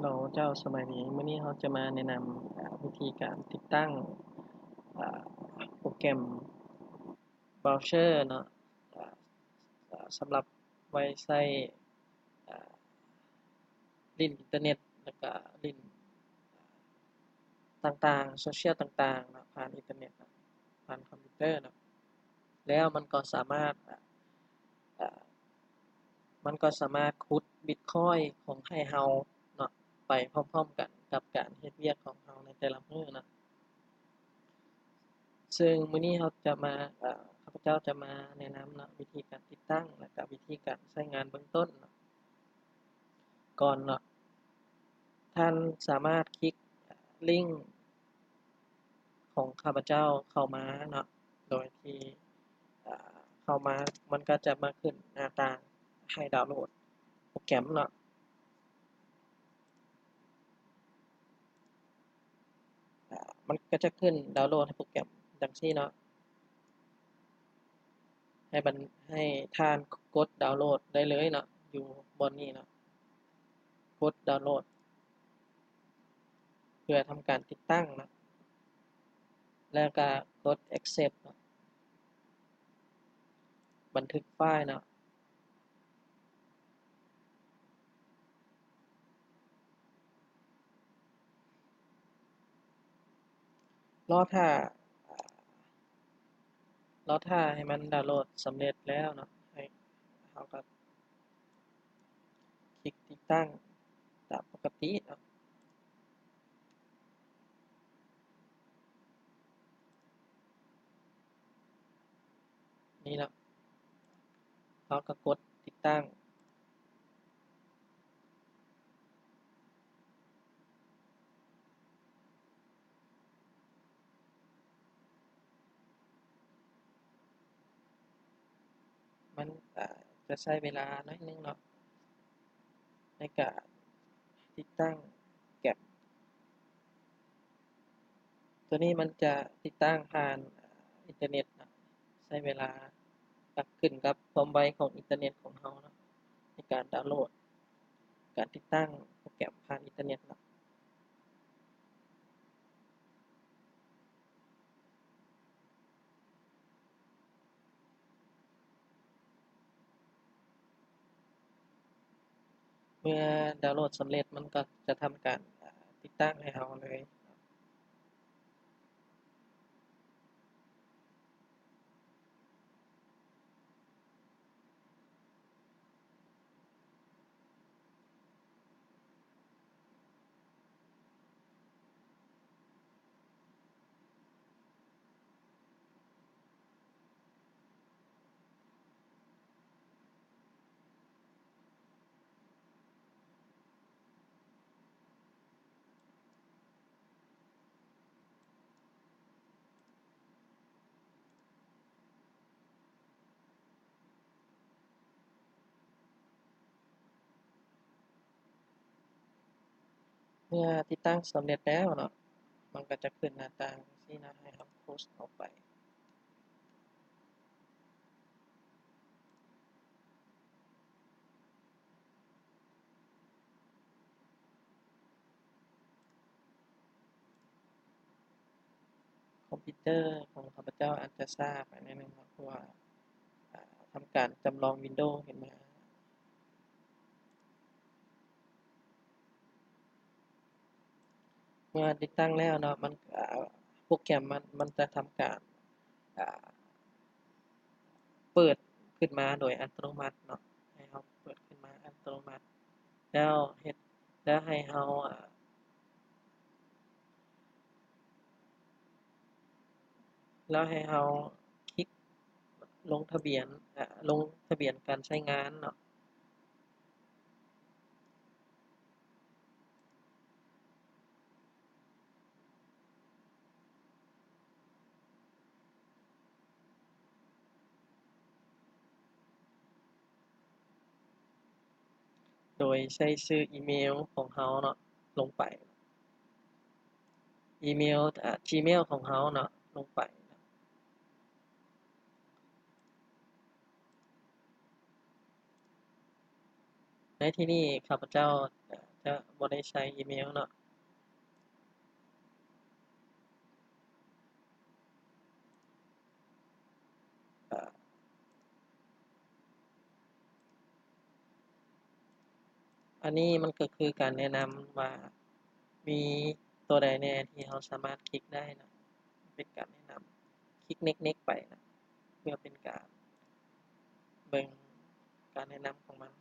เราเจ้าสมัยนี้มื้อนี้เราจะมาแนะนำวิธีการติดตั้งอ่าโปรแกรมเบราว์เชอร์เนาะอ่าสำหรับไว้ใช้อ่าลิ้นอินเทอร์เน็ตแล้วก็ลิ้นต่างๆโซเชียลต่างๆเนาะผ่านอินเทอร์เน็ตเนาะผ่านคอมพิวเตอร์เนาะแล้วมันก็สามารถอ่ามันก็สามารถขุดบิตคอยน์ของให้เราเนาะไปพร้อมๆกันกับการเฮ็ดเวียกของเราในแต่ละมื้อเนาะ ซึ่งมื้อนี้เราจะมาข้าพเจ้าจะมาแนะนำเนาะวิธีการติดตั้งและก็วิธีการใช้งานเบื้องต้นเนาะก่อนเนาะท่านสามารถคลิกลิงก์ของข้าพเจ้าเข้ามาเนาะโดยที่เข้ามามันก็จะมาขึ้นหน้าต่างให้ดาวน์โหลดโปรแกรมเนาะมันก็จะขึ้นดาวน์โหลดโปรแกรมจั่งซี้เนาะให้มันให้ท่านกดดาวน์โหลดได้เลยเนาะอยู่บนนี้เนาะกดดาวน์โหลดเพื่อทำการติดตั้งเนาะ แล้วก็กด accept เนาะบันทึกไฟล์เนาะรอท่ารอท่าให้มันดาวน์โหลดสำเร็จแล้วเนาะให้เราก็คลิกติดตั้งตามปกติเนาะนี่เนาะเราก็กดติดตั้งมันจะใช้เวลาน้อยนึงเนาะในการติดตั้งแก็บตัวนี้มันจะติดตั้งผ่านอินเทอร์เน็ตนะใช้เวลาขึ้นกับความไวของอินเทอร์เน็ตของเราเนาะในการดาวน์โหลดการติดตั้งโปรแกรมผ่านอินเทอร์เน็ตเนาะ เมื่อดาวน์โหลดสำเร็จมันก็จะทำการติดตั้งให้เราเลยเมื่อติดตั้งสำเร็จแล้วเนาะมันก็จะขึ้นหน้าต่างที่นะให้เราโพสต์ออกไปคอมพิวเตอร์ของข้าพเจ้าอาจจะช้าไปนิดนึงเนาะเพราะว่าทำการจำลอง Windows ขึ้นมาเมื่อติดตั้งแล้วเนาะมันโปรแกรมมันจะทำการอ่าเปิดขึ้นมาโดยอัตโนมัติเนาะให้เราเปิดขึ้นมาอัตโนมัติแล้วเฮ็ดแล้วให้เราแล้วให้เราคลิก ลงทะเบียนลงทะเบียนการใช้งานเนาะโดยใช้ชื่ออีเมลของเราเนาะลงไปอีเมลGmail ของเราเนาะลงไปในที่นี้ข้าพเจ้า จะบ่ได้ใช้อีเมลเนาะอันนี้มันก็คือการแนะนำว่ามีตัวใดแน่ที่เราสามารถคลิกได้นะเป็นการแนะนำคลิกเน็กๆไปนะเพื่อเป็นการเบิ่งการแนะนำของมัน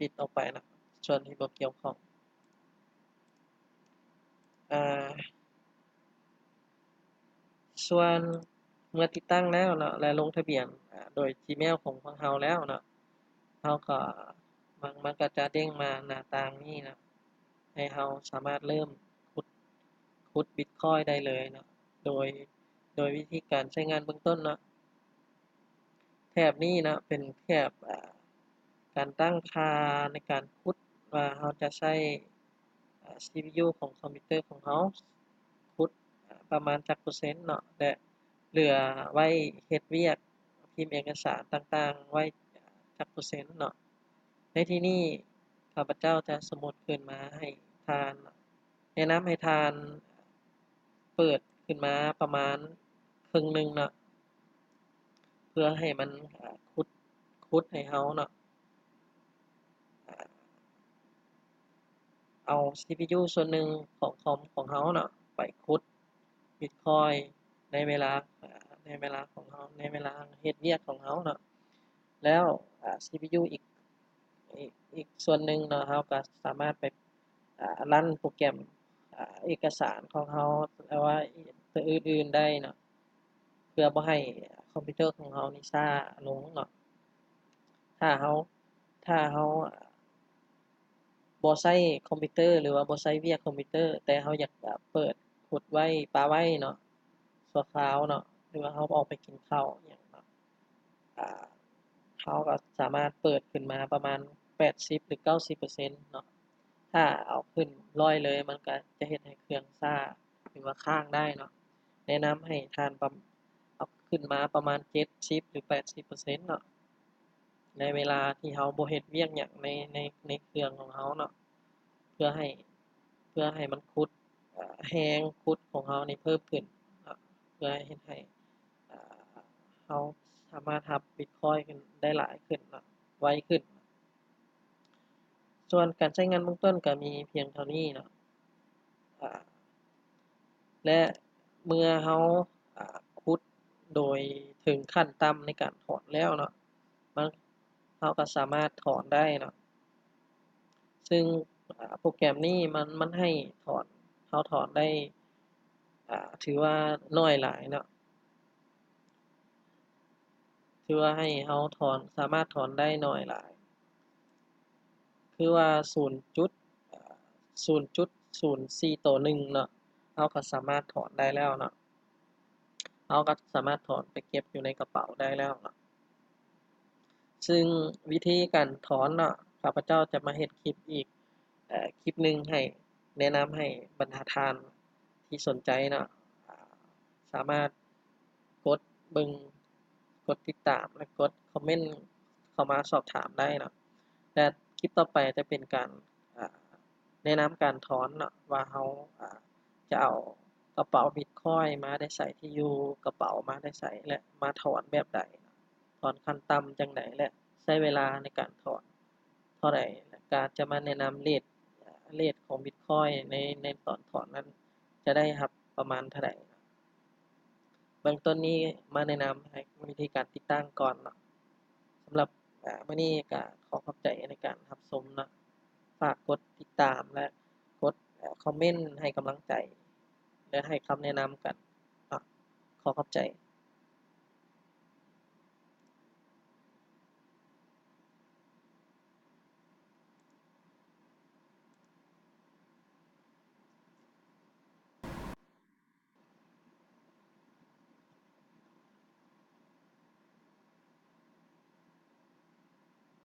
ปิดออกไปนะส่วนที่บ่เกี่ยวข้องอ่าส่วนเมื่อติดตั้งแล้วเนาะและลงทะเบียนโดย Gmail ของเราแล้วเนาะเราก็มันก็จะเด้งมาหน้าต่างนี้นะให้เราสามารถเริ่มขุดบิตคอยน์ได้เลยเนาะโดยวิธีการใช้งานเบื้องต้นเนาะแถบนี้นะเป็นแถบการตั้งค่าในการขุดว่าเราจะใช้CPU ของคอมพิวเตอร์ของเราขุดประมาณจักเปอร์เซ็นต์เนาะและเหลือไว้เฮ็ดเวียกพิมพ์เอกสารต่างๆไว้จักเปอร์เซ็นต์เนาะในที่นี้ข้าพเจ้าจะสมมุติขึ้นมาให้ทานแนะนำให้ทานเปิดขึ้นมาประมาณครึ่งหนึ่งเนาะเพื่อให้มันขุดให้เราเนาะเอา CPU ส่วนหนึ่งของคอมของเราเนาะไปขุดบิตคอยน์ในเวลาของเราในเวลาเฮ็ดเวียกของเราเนาะแล้วCPU อีกส่วนหนึ่งเนาะเราก็สามารถไปรันโปรแกรมเอกสารของเราหรือว่าตัวอื่นๆได้เนาะเพื่อบ่ให้คอมพิวเตอร์ของเรานี่ช้าลงเนาะถ้าเราถ้าเราบ่ใช้คอมพิวเตอร์หรือว่าบ่ใช้เวียกคอมพิวเตอร์แต่เราอยากเปิดขุดไว้ปาไว้เนาะชั่วคราวเนาะหรือว่าเราออกไปกินข้าวอิหยังเนาะอ่าเราก็สามารถเปิดขึ้นมาประมาณ80หรือ90%เปอร์เซ็นต์เนาะถ้าเอาขึ้น100เลยมันก็จะเฮ็ดให้เครื่องช้าหรือว่าค้างได้เนาะแนะนำให้ท่านเอาขึ้นมาประมาณ70หรือ80%เปอร์เซ็นต์เนาะในเวลาที่เราบ่เฮ็ดเวียกหยังในเครื่องของเราเนาะเพื่อให้มันขุดแรงขุดของเรานี่เพิ่มขึ้นเนาะเพื่อเฮ็ดให้อ่าเราสามารถรับบิตคอยน์ขึ้นได้หลายขึ้นเนาะไวขึ้นส่วนการใช้งานเบื้องต้นก็มีเพียงเท่านี้เนาะอ่าและเมื่อเราขุดโดยถึงขั้นต่ำในการถอนแล้วเนาะมันเราก็สามารถถอนได้เนาะซึ่งโปรแกรมนี้มันให้ถอนเราถอนได้ถือว่าน้อยหลายเนาะถือว่าให้เราถอนสามารถถอนได้น้อยหลายคือว่า0.04ต่อ1เนาะเราก็สามารถถอนได้แล้วเนาะเราก็สามารถถอนไปเก็บอยู่ในกระเป๋าได้แล้วเนาะซึ่งวิธีการถอนเนาะข้าพเจ้าจะมาเฮ็ดคลิปอีกคลิปหนึ่งให้แนะนำให้บรรดาท่านที่สนใจเนาะสามารถกดเบิ่งกดติดตามและกดคอมเมนต์เข้ามาสอบถามได้เนาะและคลิปต่อไปจะเป็นการแนะนำการถอนเนาะว่าเราจะเอากระเป๋าบิตคอยน์มาได้ใส่ที่อยู่กระเป๋ามาได้ใส่และมาถอนแบบใดถอนขั้นต่ำจังใดและใช้เวลาในการถอนเท่าใดและก็จะมาแนะนำเรทของบิตคอยน์ในตอนถอนนั้นจะได้รับประมาณเท่าใดเบื้องต้นนี้มาแนะนำให้วิธีการติดตั้งก่อนเนาะสำหรับมื้อนี้ก็ขอขอบใจในการรับชมเนาะฝากกดติดตามและกดคอมเมนต์ให้กำลังใจและให้คำแนะนำกันเนาะขอขอบใจ